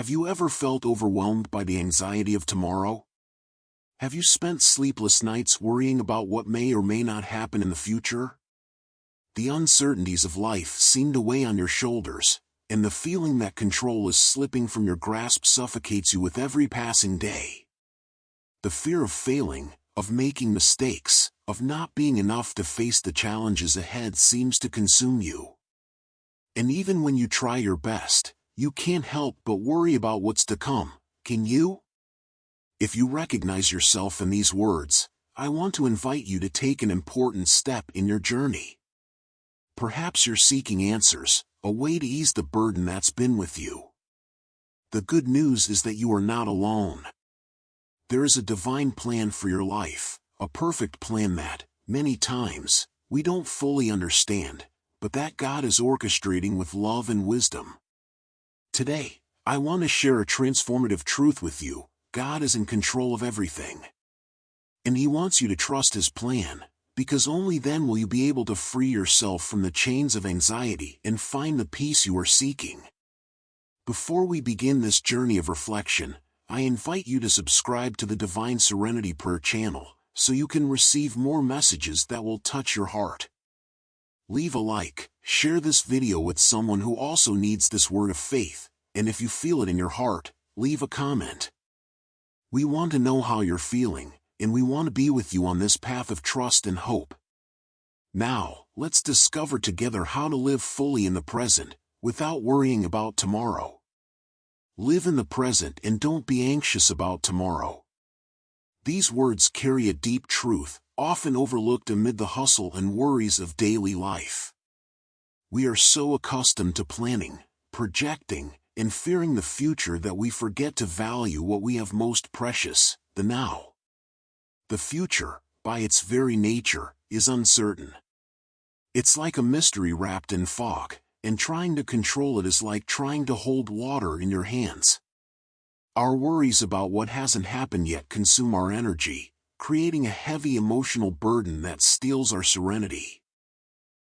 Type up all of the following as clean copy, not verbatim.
Have you ever felt overwhelmed by the anxiety of tomorrow? Have you spent sleepless nights worrying about what may or may not happen in the future? The uncertainties of life seem to weigh on your shoulders, and the feeling that control is slipping from your grasp suffocates you with every passing day. The fear of failing, of making mistakes, of not being enough to face the challenges ahead seems to consume you. And even when you try your best, you can't help but worry about what's to come, can you? If you recognize yourself in these words, I want to invite you to take an important step in your journey. Perhaps you're seeking answers, a way to ease the burden that's been with you. The good news is that you are not alone. There is a divine plan for your life, a perfect plan that, many times, we don't fully understand, but that God is orchestrating with love and wisdom. Today, I want to share a transformative truth with you. God is in control of everything. And He wants you to trust His plan, because only then will you be able to free yourself from the chains of anxiety and find the peace you are seeking. Before we begin this journey of reflection, I invite you to subscribe to the Divine Serenity Prayer channel, so you can receive more messages that will touch your heart. Leave a like, share this video with someone who also needs this word of faith, and if you feel it in your heart, leave a comment. We want to know how you're feeling, and we want to be with you on this path of trust and hope. Now, let's discover together how to live fully in the present, without worrying about tomorrow. Live in the present and don't be anxious about tomorrow. These words carry a deep truth, often overlooked amid the hustle and worries of daily life. We are so accustomed to planning, projecting, and fearing the future that we forget to value what we have most precious, the now. The future, by its very nature, is uncertain. It's like a mystery wrapped in fog, and trying to control it is like trying to hold water in your hands. Our worries about what hasn't happened yet consume our energy, creating a heavy emotional burden that steals our serenity.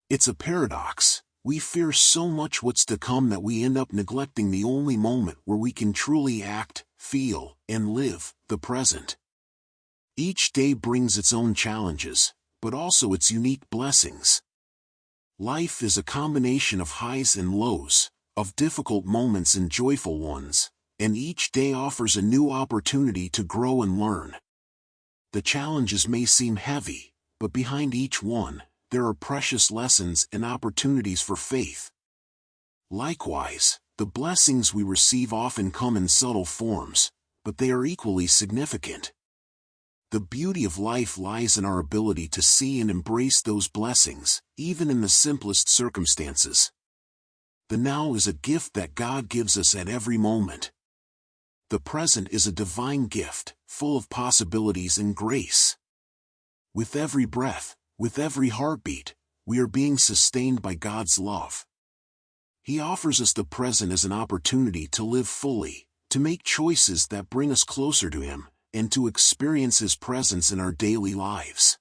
It's a paradox. We fear so much what's to come that we end up neglecting the only moment where we can truly act, feel, and live, the present. Each day brings its own challenges, but also its unique blessings. Life is a combination of highs and lows, of difficult moments and joyful ones, and each day offers a new opportunity to grow and learn. The challenges may seem heavy, but behind each one, there are precious lessons and opportunities for faith. Likewise, the blessings we receive often come in subtle forms, but they are equally significant. The beauty of life lies in our ability to see and embrace those blessings, even in the simplest circumstances. The now is a gift that God gives us at every moment. The present is a divine gift, full of possibilities and grace. With every breath, with every heartbeat, we are being sustained by God's love. He offers us the present as an opportunity to live fully, to make choices that bring us closer to Him, and to experience His presence in our daily lives.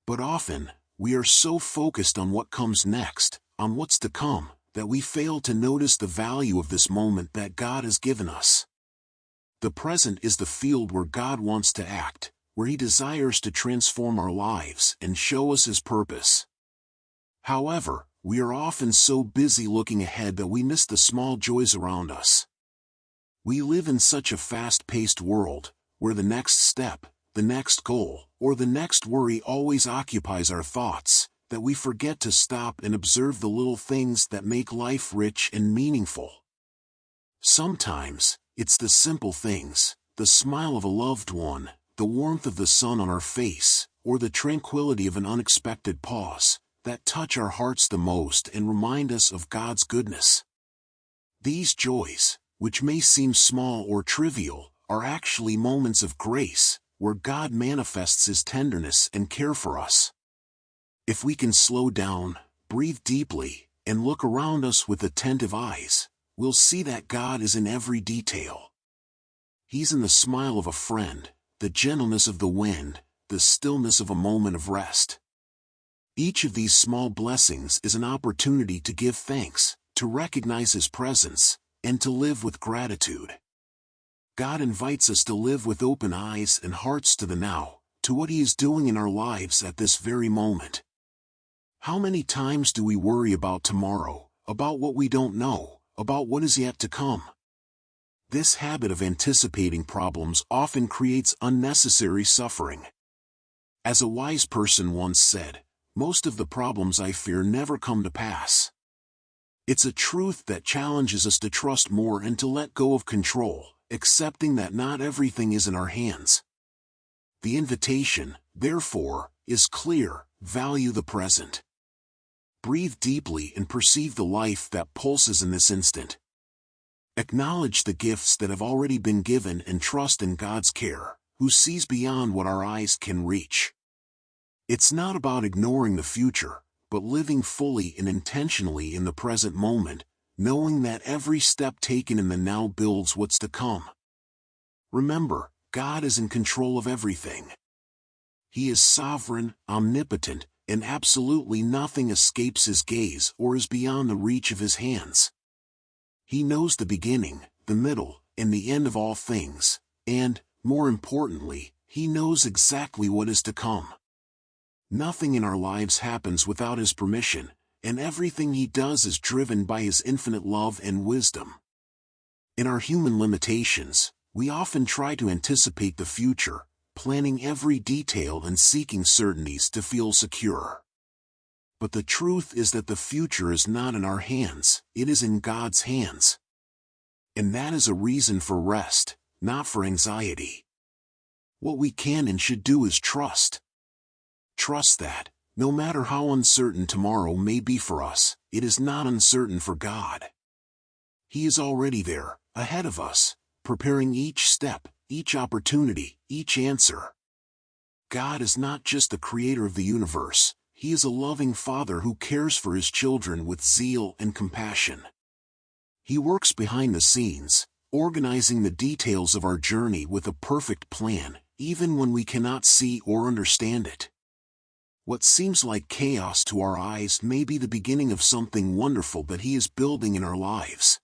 But often, we are so focused on what comes next, on what's to come, that we fail to notice the value of this moment that God has given us. The present is the field where God wants to act, where He desires to transform our lives and show us His purpose. However, we are often so busy looking ahead that we miss the small joys around us. We live in such a fast-paced world, where the next step, the next goal, or the next worry always occupies our thoughts, that we forget to stop and observe the little things that make life rich and meaningful. Sometimes, it's the simple things, the smile of a loved one, the warmth of the sun on our face, or the tranquility of an unexpected pause, that touch our hearts the most and remind us of God's goodness. These joys, which may seem small or trivial, are actually moments of grace, where God manifests His tenderness and care for us. If we can slow down, breathe deeply, and look around us with attentive eyes, we'll see that God is in every detail. He's in the smile of a friend, the gentleness of the wind, the stillness of a moment of rest. Each of these small blessings is an opportunity to give thanks, to recognize His presence, and to live with gratitude. God invites us to live with open eyes and hearts to the now, to what He is doing in our lives at this very moment. How many times do we worry about tomorrow, about what we don't know, about what is yet to come? This habit of anticipating problems often creates unnecessary suffering. As a wise person once said, "Most of the problems I fear never come to pass." It's a truth that challenges us to trust more and to let go of control, accepting that not everything is in our hands. The invitation, therefore, is clear: value the present. Breathe deeply and perceive the life that pulses in this instant. Acknowledge the gifts that have already been given and trust in God's care, who sees beyond what our eyes can reach. It's not about ignoring the future, but living fully and intentionally in the present moment, knowing that every step taken in the now builds what's to come. Remember, God is in control of everything. He is sovereign, omnipotent, and absolutely nothing escapes His gaze or is beyond the reach of His hands. He knows the beginning, the middle, and the end of all things, and, more importantly, He knows exactly what is to come. Nothing in our lives happens without His permission, and everything He does is driven by His infinite love and wisdom. In our human limitations, we often try to anticipate the future, planning every detail and seeking certainties to feel secure. But the truth is that the future is not in our hands, it is in God's hands. And that is a reason for rest, not for anxiety. What we can and should do is trust. Trust that, no matter how uncertain tomorrow may be for us, it is not uncertain for God. He is already there, ahead of us, preparing each step, each opportunity, each answer. God is not just the creator of the universe, He is a loving Father who cares for His children with zeal and compassion. He works behind the scenes, organizing the details of our journey with a perfect plan, even when we cannot see or understand it. What seems like chaos to our eyes may be the beginning of something wonderful that He is building in our lives.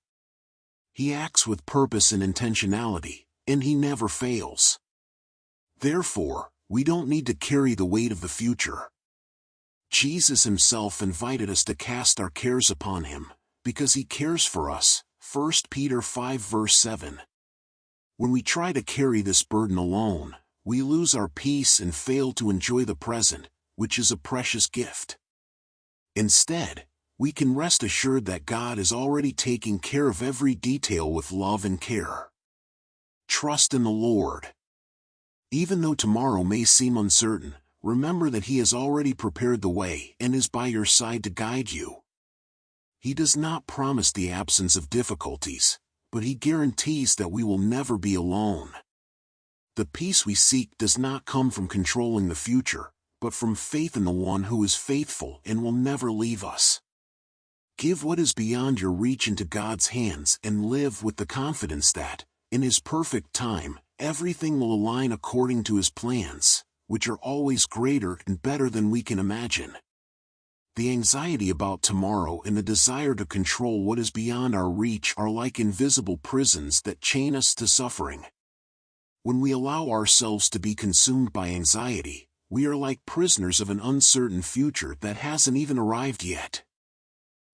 He acts with purpose and intentionality, and He never fails. Therefore, we don't need to carry the weight of the future. Jesus Himself invited us to cast our cares upon Him, because He cares for us. 1 Peter 5 verse 7. When we try to carry this burden alone, we lose our peace and fail to enjoy the present, which is a precious gift. Instead, we can rest assured that God is already taking care of every detail with love and care. Trust in the Lord. Even though tomorrow may seem uncertain, remember that He has already prepared the way and is by your side to guide you. He does not promise the absence of difficulties, but He guarantees that we will never be alone. The peace we seek does not come from controlling the future, but from faith in the One who is faithful and will never leave us. Give what is beyond your reach into God's hands and live with the confidence that, in His perfect time, everything will align according to His plans, which are always greater and better than we can imagine. The anxiety about tomorrow and the desire to control what is beyond our reach are like invisible prisons that chain us to suffering. When we allow ourselves to be consumed by anxiety, we are like prisoners of an uncertain future that hasn't even arrived yet.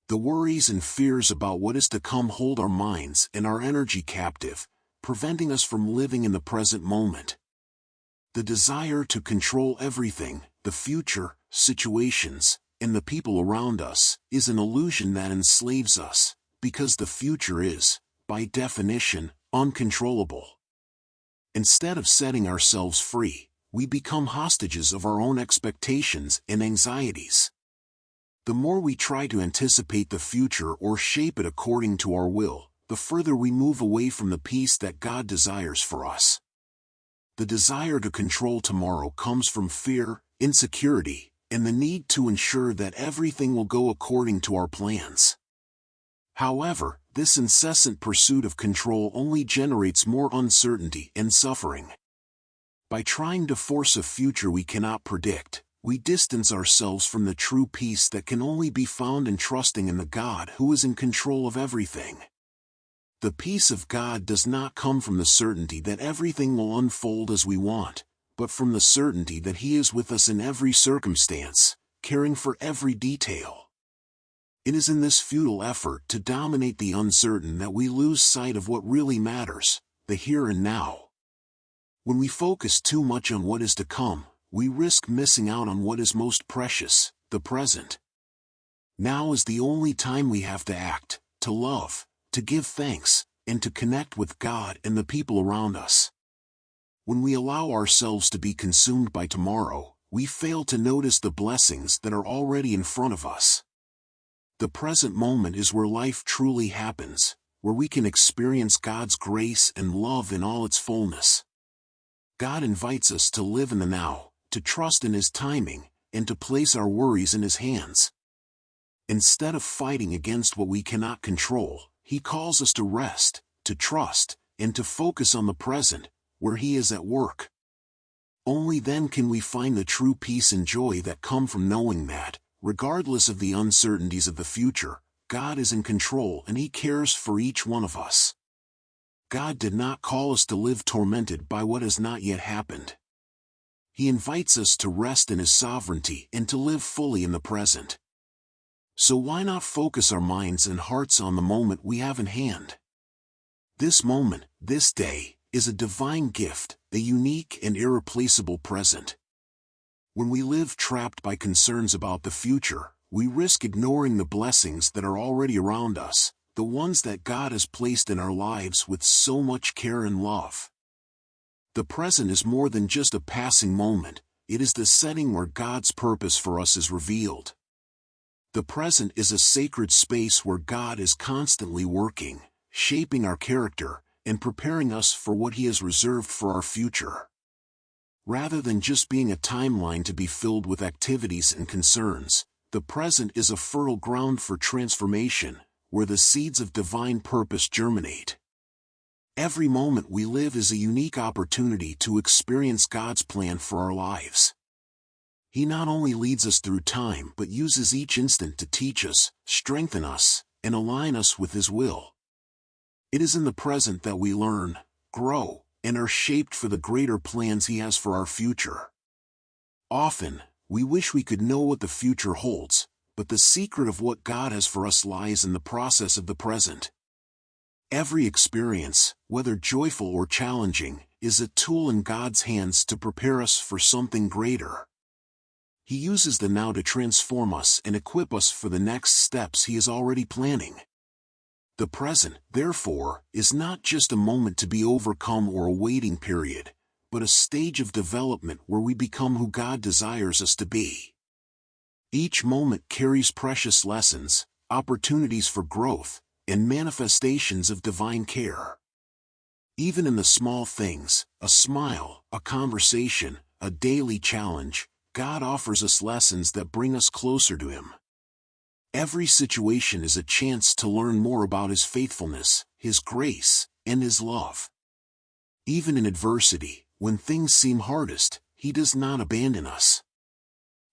The worries and fears about what is to come hold our minds and our energy captive, preventing us from living in the present moment. The desire to control everything, the future, situations, and the people around us, is an illusion that enslaves us, because the future is, by definition, uncontrollable. Instead of setting ourselves free, we become hostages of our own expectations and anxieties. The more we try to anticipate the future or shape it according to our will, the further we move away from the peace that God desires for us. The desire to control tomorrow comes from fear, insecurity, and the need to ensure that everything will go according to our plans. However, this incessant pursuit of control only generates more uncertainty and suffering. By trying to force a future we cannot predict, we distance ourselves from the true peace that can only be found in trusting in the God who is in control of everything. The peace of God does not come from the certainty that everything will unfold as we want, but from the certainty that He is with us in every circumstance, caring for every detail. It is in this futile effort to dominate the uncertain that we lose sight of what really matters, the here and now. When we focus too much on what is to come, we risk missing out on what is most precious, the present. Now is the only time we have to act, to love, to give thanks, and to connect with God and the people around us. When we allow ourselves to be consumed by tomorrow, we fail to notice the blessings that are already in front of us. The present moment is where life truly happens, where we can experience God's grace and love in all its fullness. God invites us to live in the now, to trust in His timing, and to place our worries in His hands. Instead of fighting against what we cannot control, He calls us to rest, to trust, and to focus on the present, where He is at work. Only then can we find the true peace and joy that come from knowing that, regardless of the uncertainties of the future, God is in control and He cares for each one of us. God did not call us to live tormented by what has not yet happened. He invites us to rest in His sovereignty and to live fully in the present. So why not focus our minds and hearts on the moment we have in hand? This moment, this day, is a divine gift, a unique and irreplaceable present. When we live trapped by concerns about the future, we risk ignoring the blessings that are already around us, the ones that God has placed in our lives with so much care and love. The present is more than just a passing moment, it is the setting where God's purpose for us is revealed. The present is a sacred space where God is constantly working, shaping our character, and preparing us for what He has reserved for our future. Rather than just being a timeline to be filled with activities and concerns, the present is a fertile ground for transformation, where the seeds of divine purpose germinate. Every moment we live is a unique opportunity to experience God's plan for our lives. He not only leads us through time but uses each instant to teach us, strengthen us, and align us with His will. It is in the present that we learn, grow, and are shaped for the greater plans He has for our future. Often, we wish we could know what the future holds, but the secret of what God has for us lies in the process of the present. Every experience, whether joyful or challenging, is a tool in God's hands to prepare us for something greater. He uses the now to transform us and equip us for the next steps He is already planning. The present, therefore, is not just a moment to be overcome or a waiting period, but a stage of development where we become who God desires us to be. Each moment carries precious lessons, opportunities for growth, and manifestations of divine care. Even in the small things, a smile, a conversation, a daily challenge, God offers us lessons that bring us closer to Him. Every situation is a chance to learn more about His faithfulness, His grace, and His love. Even in adversity, when things seem hardest, He does not abandon us.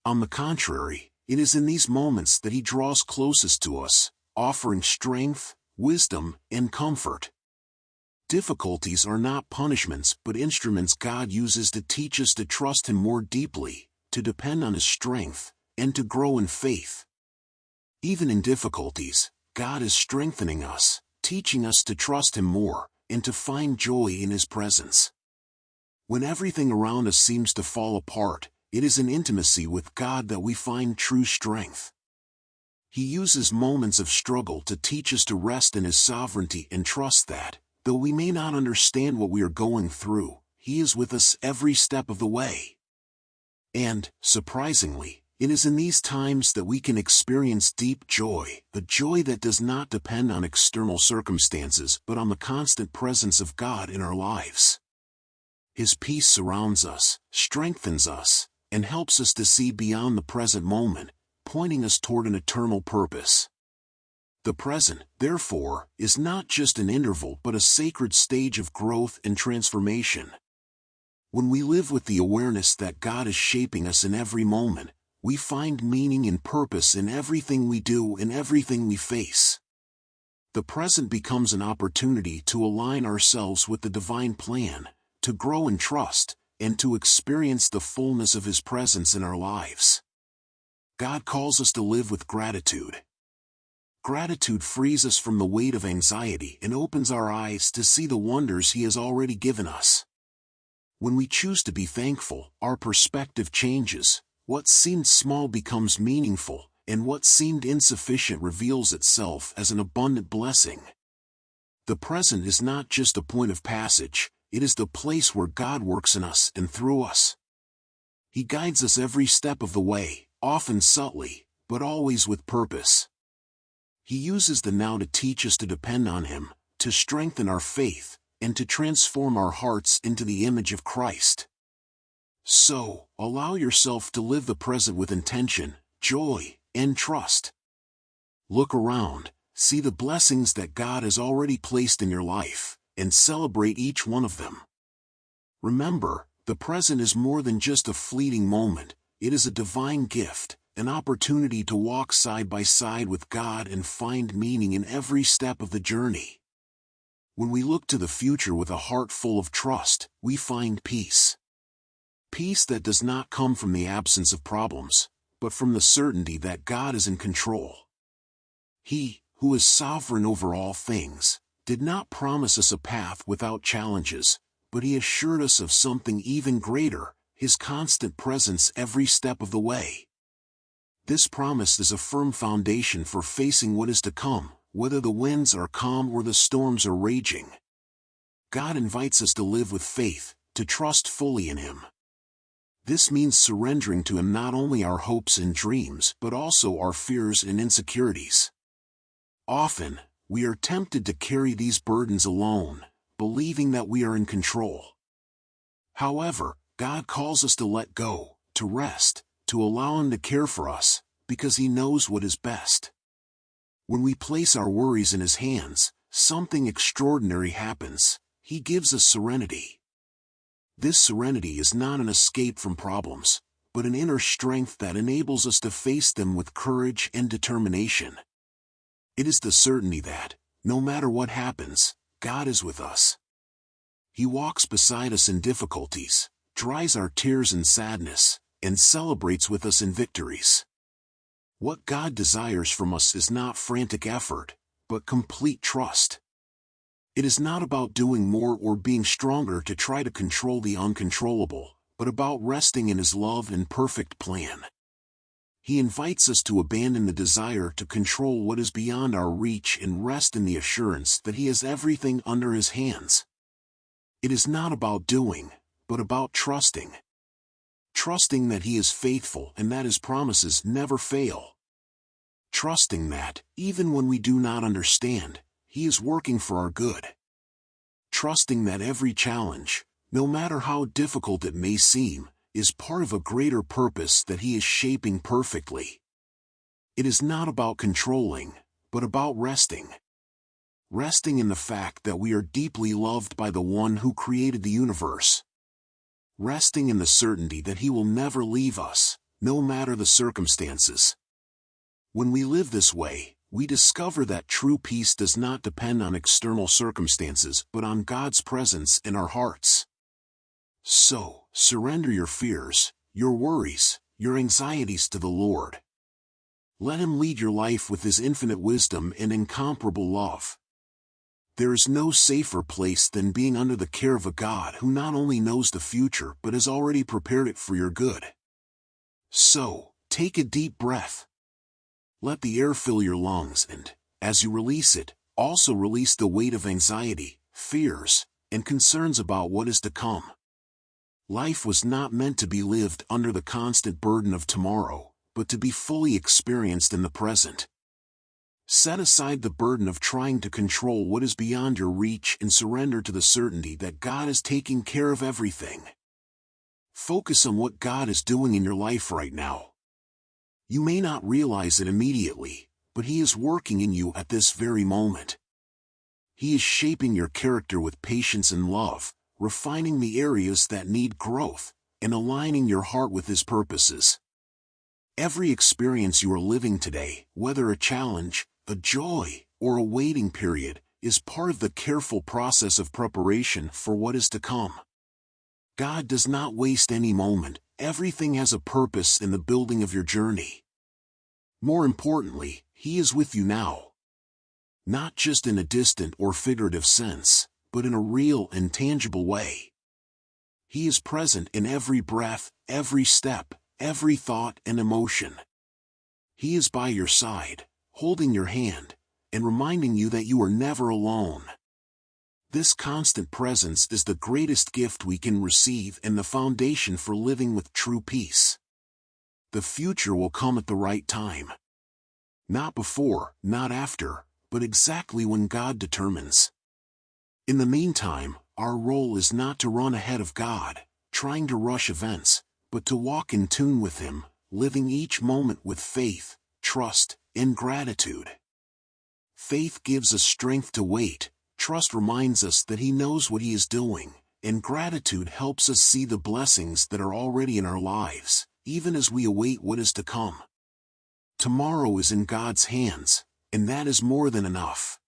On the contrary, it is in these moments that He draws closest to us, offering strength, wisdom, and comfort. Difficulties are not punishments but instruments God uses to teach us to trust Him more deeply, to depend on His strength, and to grow in faith. Even in difficulties, God is strengthening us, teaching us to trust Him more, and to find joy in His presence. When everything around us seems to fall apart, it is in intimacy with God that we find true strength. He uses moments of struggle to teach us to rest in His sovereignty and trust that, though we may not understand what we are going through, He is with us every step of the way. And, surprisingly, it is in these times that we can experience deep joy, a joy that does not depend on external circumstances but on the constant presence of God in our lives. His peace surrounds us, strengthens us, and helps us to see beyond the present moment, pointing us toward an eternal purpose. The present, therefore, is not just an interval but a sacred stage of growth and transformation. When we live with the awareness that God is shaping us in every moment, we find meaning and purpose in everything we do and everything we face. The present becomes an opportunity to align ourselves with the divine plan, to grow in trust, and to experience the fullness of His presence in our lives. God calls us to live with gratitude. Gratitude frees us from the weight of anxiety and opens our eyes to see the wonders He has already given us. When we choose to be thankful, our perspective changes. What seemed small becomes meaningful, and what seemed insufficient reveals itself as an abundant blessing. The present is not just a point of passage, it is the place where God works in us and through us. He guides us every step of the way, often subtly, but always with purpose. He uses the now to teach us to depend on Him, to strengthen our faith, and to transform our hearts into the image of Christ. So, allow yourself to live the present with intention, joy, and trust. Look around, see the blessings that God has already placed in your life, and celebrate each one of them. Remember, the present is more than just a fleeting moment, it is a divine gift, an opportunity to walk side by side with God and find meaning in every step of the journey. When we look to the future with a heart full of trust, we find peace. Peace that does not come from the absence of problems, but from the certainty that God is in control. He, who is sovereign over all things, did not promise us a path without challenges, but He assured us of something even greater, His constant presence every step of the way. This promise is a firm foundation for facing what is to come, whether the winds are calm or the storms are raging. God invites us to live with faith, to trust fully in Him. This means surrendering to Him not only our hopes and dreams but also our fears and insecurities. Often, we are tempted to carry these burdens alone, believing that we are in control. However, God calls us to let go, to rest, to allow Him to care for us, because He knows what is best. When we place our worries in His hands, something extraordinary happens. He gives us serenity. This serenity is not an escape from problems, but an inner strength that enables us to face them with courage and determination. It is the certainty that, no matter what happens, God is with us. He walks beside us in difficulties, dries our tears in sadness, and celebrates with us in victories. What God desires from us is not frantic effort, but complete trust. It is not about doing more or being stronger to try to control the uncontrollable, but about resting in His love and perfect plan. He invites us to abandon the desire to control what is beyond our reach and rest in the assurance that He has everything under His hands. It is not about doing, but about trusting. Trusting that He is faithful and that His promises never fail. Trusting that, even when we do not understand, He is working for our good. Trusting that every challenge, no matter how difficult it may seem, is part of a greater purpose that He is shaping perfectly. It is not about controlling, but about resting. Resting in the fact that we are deeply loved by the One who created the universe. Resting in the certainty that He will never leave us, no matter the circumstances. When we live this way, we discover that true peace does not depend on external circumstances but on God's presence in our hearts. So, surrender your fears, your worries, your anxieties to the Lord. Let Him lead your life with His infinite wisdom and incomparable love. There is no safer place than being under the care of a God who not only knows the future but has already prepared it for your good. So, take a deep breath. Let the air fill your lungs and, as you release it, also release the weight of anxiety, fears, and concerns about what is to come. Life was not meant to be lived under the constant burden of tomorrow, but to be fully experienced in the present. Set aside the burden of trying to control what is beyond your reach and surrender to the certainty that God is taking care of everything. Focus on what God is doing in your life right now. You may not realize it immediately, but He is working in you at this very moment. He is shaping your character with patience and love, refining the areas that need growth, and aligning your heart with His purposes. Every experience you are living today, whether a challenge, a joy, or a waiting period, is part of the careful process of preparation for what is to come. God does not waste any moment. Everything has a purpose in the building of your journey. More importantly, He is with you now. Not just in a distant or figurative sense, but in a real and tangible way. He is present in every breath, every step, every thought and emotion. He is by your side, holding your hand, and reminding you that you are never alone. This constant presence is the greatest gift we can receive and the foundation for living with true peace. The future will come at the right time. Not before, not after, but exactly when God determines. In the meantime, our role is not to run ahead of God, trying to rush events, but to walk in tune with Him, living each moment with faith, trust, and gratitude. Faith gives us strength to wait, trust reminds us that He knows what He is doing, and gratitude helps us see the blessings that are already in our lives, even as we await what is to come. Tomorrow is in God's hands, and that is more than enough.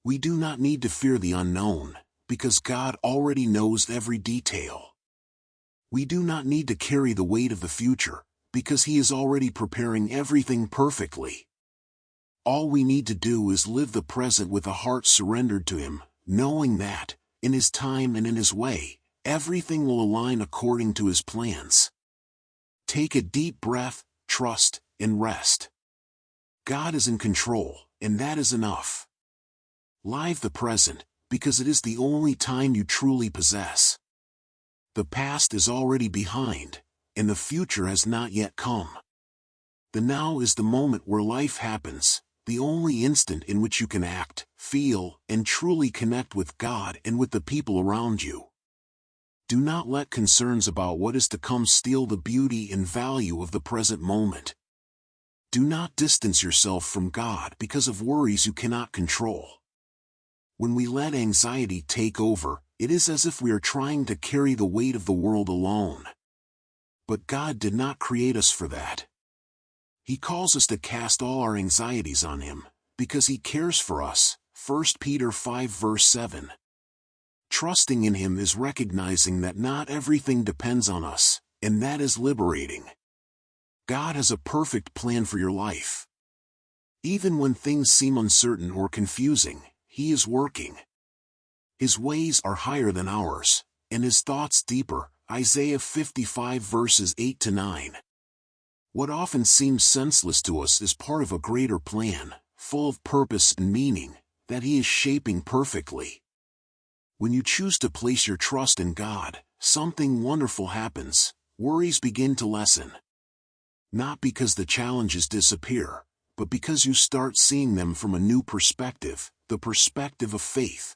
We do not need to fear the unknown, because God already knows every detail. We do not need to carry the weight of the future, because He is already preparing everything perfectly. All we need to do is live the present with a heart surrendered to Him, knowing that, in His time and in His way, everything will align according to His plans. Take a deep breath, trust, and rest. God is in control, and that is enough. Live the present, because it is the only time you truly possess. The past is already behind, and the future has not yet come. The now is the moment where life happens, the only instant in which you can act, feel, and truly connect with God and with the people around you. Do not let concerns about what is to come steal the beauty and value of the present moment. Do not distance yourself from God because of worries you cannot control. When we let anxiety take over, it is as if we are trying to carry the weight of the world alone. But God did not create us for that. He calls us to cast all our anxieties on Him, because He cares for us. 1 Peter 5 verse 7. Trusting in Him is recognizing that not everything depends on us, and that is liberating. God has a perfect plan for your life. Even when things seem uncertain or confusing, He is working. His ways are higher than ours, and His thoughts deeper. Isaiah 55 verses 8 to 9. What often seems senseless to us is part of a greater plan, full of purpose and meaning, that He is shaping perfectly. When you choose to place your trust in God, something wonderful happens. Worries begin to lessen. Not because the challenges disappear, but because you start seeing them from a new perspective, the perspective of faith.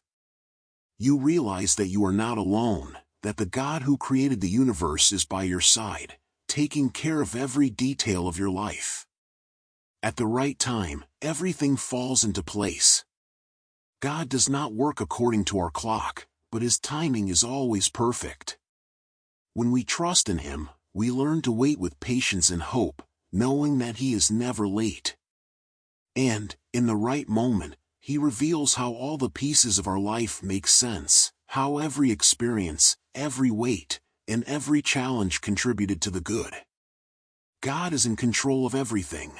You realize that you are not alone, that the God who created the universe is by your side, taking care of every detail of your life. At the right time, everything falls into place. God does not work according to our clock, but His timing is always perfect. When we trust in Him, we learn to wait with patience and hope, knowing that He is never late. And, in the right moment, He reveals how all the pieces of our life make sense, how every experience, every wait, and every challenge contributed to the good. God is in control of everything.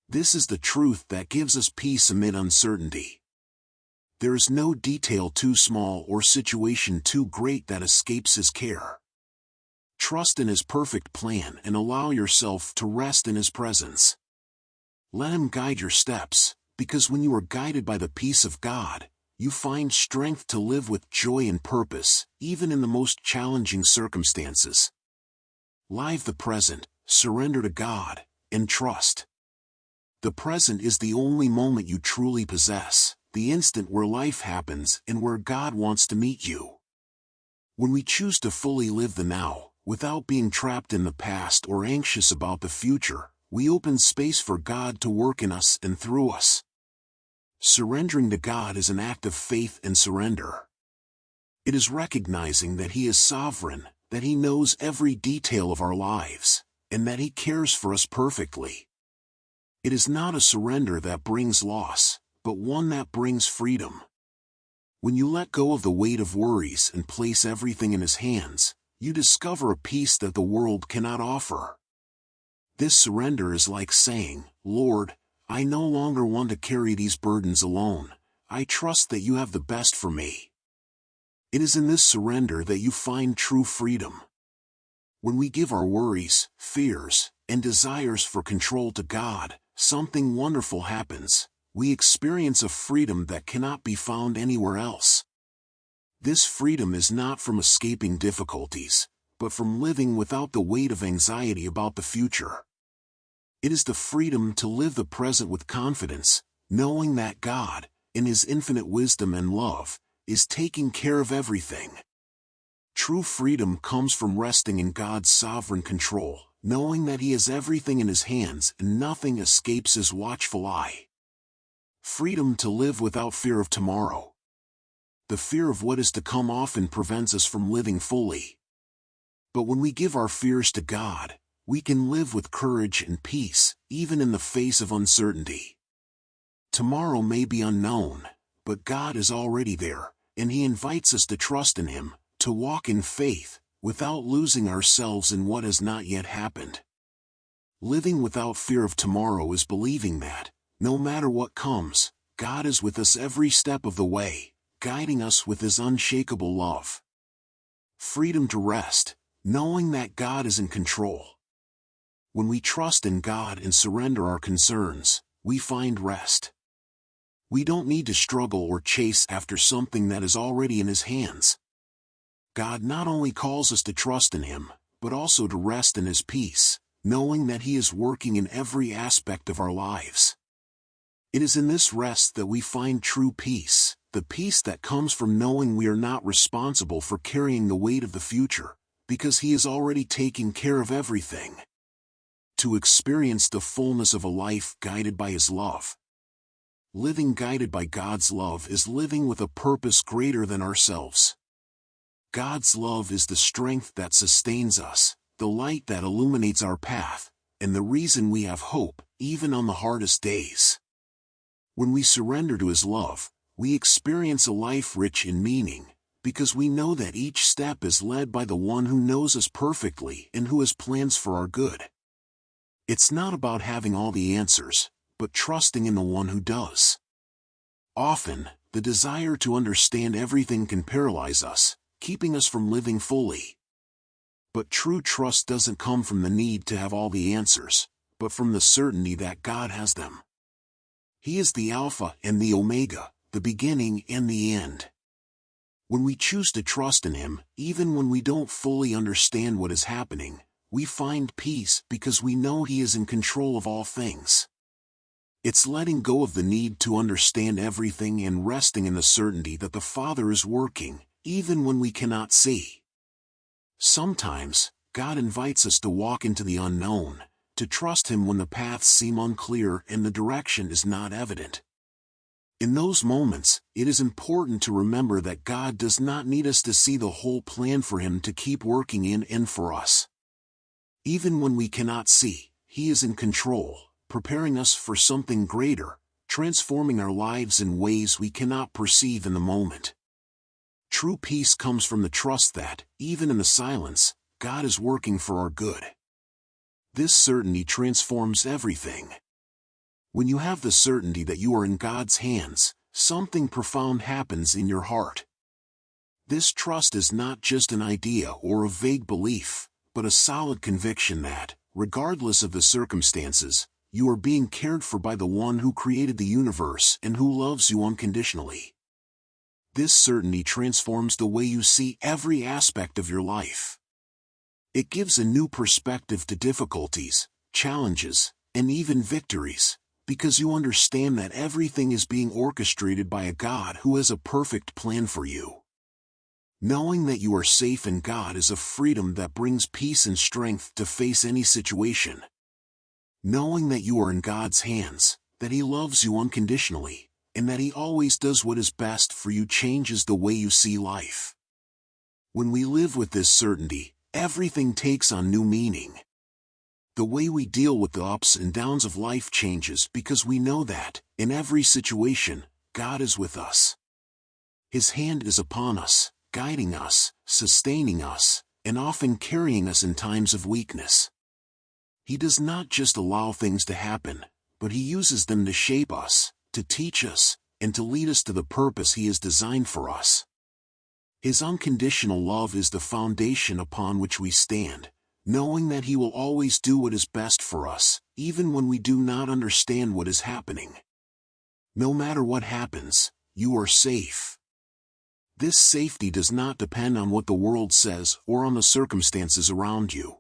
This is the truth that gives us peace amid uncertainty. There is no detail too small or situation too great that escapes His care. Trust in His perfect plan and allow yourself to rest in His presence. Let Him guide your steps, because when you are guided by the peace of God, you find strength to live with joy and purpose, even in the most challenging circumstances. Live the present, surrender to God, and trust. The present is the only moment you truly possess, the instant where life happens and where God wants to meet you. When we choose to fully live the now, without being trapped in the past or anxious about the future, we open space for God to work in us and through us. Surrendering to God is an act of faith and surrender. It is recognizing that He is sovereign, that He knows every detail of our lives, and that He cares for us perfectly. It is not a surrender that brings loss, but one that brings freedom. When you let go of the weight of worries and place everything in His hands, you discover a peace that the world cannot offer. This surrender is like saying, "Lord, I no longer want to carry these burdens alone. I trust that you have the best for me." It is in this surrender that you find true freedom. When we give our worries, fears, and desires for control to God, something wonderful happens. We experience a freedom that cannot be found anywhere else. This freedom is not from escaping difficulties, but from living without the weight of anxiety about the future. It is the freedom to live the present with confidence, knowing that God, in His infinite wisdom and love, is taking care of everything. True freedom comes from resting in God's sovereign control, knowing that He has everything in His hands and nothing escapes His watchful eye. Freedom to live without fear of tomorrow. The fear of what is to come often prevents us from living fully. But when we give our fears to God, we can live with courage and peace, even in the face of uncertainty. Tomorrow may be unknown, but God is already there, and He invites us to trust in Him, to walk in faith, without losing ourselves in what has not yet happened. Living without fear of tomorrow is believing that, no matter what comes, God is with us every step of the way, guiding us with His unshakable love. Freedom to rest, knowing that God is in control. When we trust in God and surrender our concerns, we find rest. We don't need to struggle or chase after something that is already in His hands. God not only calls us to trust in Him, but also to rest in His peace, knowing that He is working in every aspect of our lives. It is in this rest that we find true peace, the peace that comes from knowing we are not responsible for carrying the weight of the future, because He is already taking care of everything. To experience the fullness of a life guided by His love. Living guided by God's love is living with a purpose greater than ourselves. God's love is the strength that sustains us, the light that illuminates our path, and the reason we have hope, even on the hardest days. When we surrender to His love, we experience a life rich in meaning, because we know that each step is led by the One who knows us perfectly and who has plans for our good. It's not about having all the answers, but trusting in the One who does. Often, the desire to understand everything can paralyze us, keeping us from living fully. But true trust doesn't come from the need to have all the answers, but from the certainty that God has them. He is the Alpha and the Omega, the beginning and the end. When we choose to trust in Him, even when we don't fully understand what is happening, we find peace because we know He is in control of all things. It's letting go of the need to understand everything and resting in the certainty that the Father is working, even when we cannot see. Sometimes, God invites us to walk into the unknown, to trust Him when the paths seem unclear and the direction is not evident. In those moments, it is important to remember that God does not need us to see the whole plan for Him to keep working in and for us. Even when we cannot see, He is in control, preparing us for something greater, transforming our lives in ways we cannot perceive in the moment. True peace comes from the trust that, even in the silence, God is working for our good. This certainty transforms everything. When you have the certainty that you are in God's hands, something profound happens in your heart. This trust is not just an idea or a vague belief, but a solid conviction that, regardless of the circumstances, you are being cared for by the One who created the universe and who loves you unconditionally. This certainty transforms the way you see every aspect of your life. It gives a new perspective to difficulties, challenges, and even victories, because you understand that everything is being orchestrated by a God who has a perfect plan for you. Knowing that you are safe in God is a freedom that brings peace and strength to face any situation. Knowing that you are in God's hands, that He loves you unconditionally, and that He always does what is best for you changes the way you see life. When we live with this certainty, everything takes on new meaning. The way we deal with the ups and downs of life changes because we know that, in every situation, God is with us. His hand is upon us, guiding us, sustaining us, and often carrying us in times of weakness. He does not just allow things to happen, but He uses them to shape us, to teach us, and to lead us to the purpose He has designed for us. His unconditional love is the foundation upon which we stand, knowing that He will always do what is best for us, even when we do not understand what is happening. No matter what happens, you are safe. This safety does not depend on what the world says or on the circumstances around you.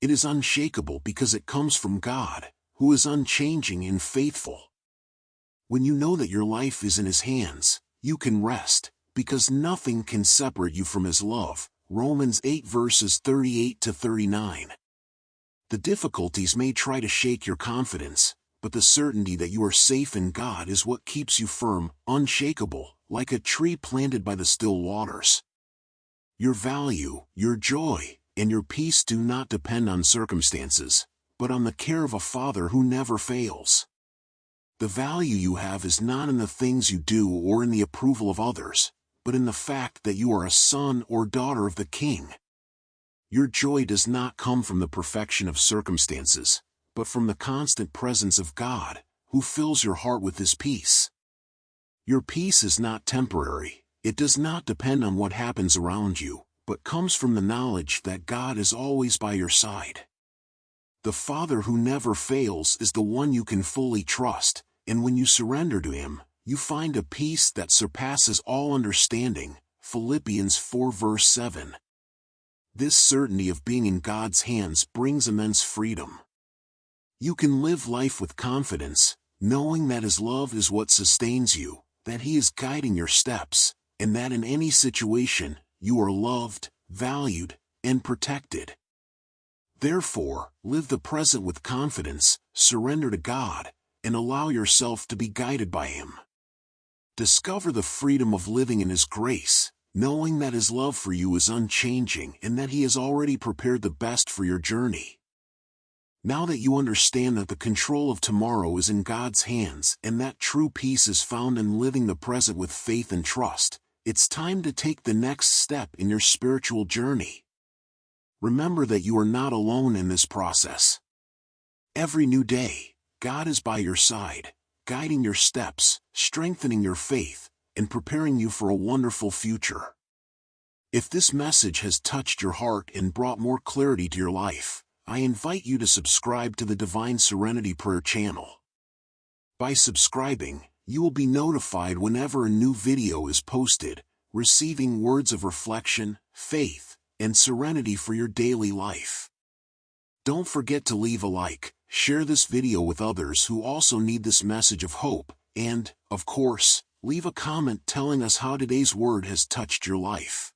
It is unshakable because it comes from God, who is unchanging and faithful. When you know that your life is in His hands, you can rest, because nothing can separate you from His love. Romans 8 verses 38 to 39. The difficulties may try to shake your confidence, but the certainty that you are safe in God is what keeps you firm, unshakable, like a tree planted by the still waters. Your value, your joy, and your peace do not depend on circumstances, but on the care of a Father who never fails. The value you have is not in the things you do or in the approval of others, but in the fact that you are a son or daughter of the King. Your joy does not come from the perfection of circumstances, but from the constant presence of God, who fills your heart with His peace. Your peace is not temporary, it does not depend on what happens around you, but comes from the knowledge that God is always by your side. The Father who never fails is the one you can fully trust, and when you surrender to Him, you find a peace that surpasses all understanding. Philippians 4 verse 7. This certainty of being in God's hands brings immense freedom. You can live life with confidence, knowing that His love is what sustains you, that He is guiding your steps, and that in any situation, you are loved, valued, and protected. Therefore, live the present with confidence, surrender to God, and allow yourself to be guided by Him. Discover the freedom of living in His grace, knowing that His love for you is unchanging and that He has already prepared the best for your journey. Now that you understand that the control of tomorrow is in God's hands and that true peace is found in living the present with faith and trust, it's time to take the next step in your spiritual journey. Remember that you are not alone in this process. Every new day, God is by your side, guiding your steps, strengthening your faith, and preparing you for a wonderful future. If this message has touched your heart and brought more clarity to your life, I invite you to subscribe to the Divine Serenity Prayer channel. By subscribing, you will be notified whenever a new video is posted, receiving words of reflection, faith, and serenity for your daily life. Don't forget to leave a like, share this video with others who also need this message of hope, and, of course, leave a comment telling us how today's word has touched your life.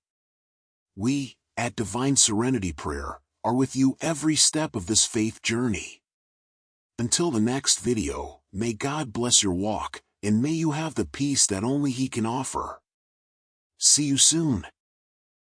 We, at Divine Serenity Prayer, are with you every step of this faith journey. Until the next video, may God bless your walk, and may you have the peace that only He can offer. See you soon.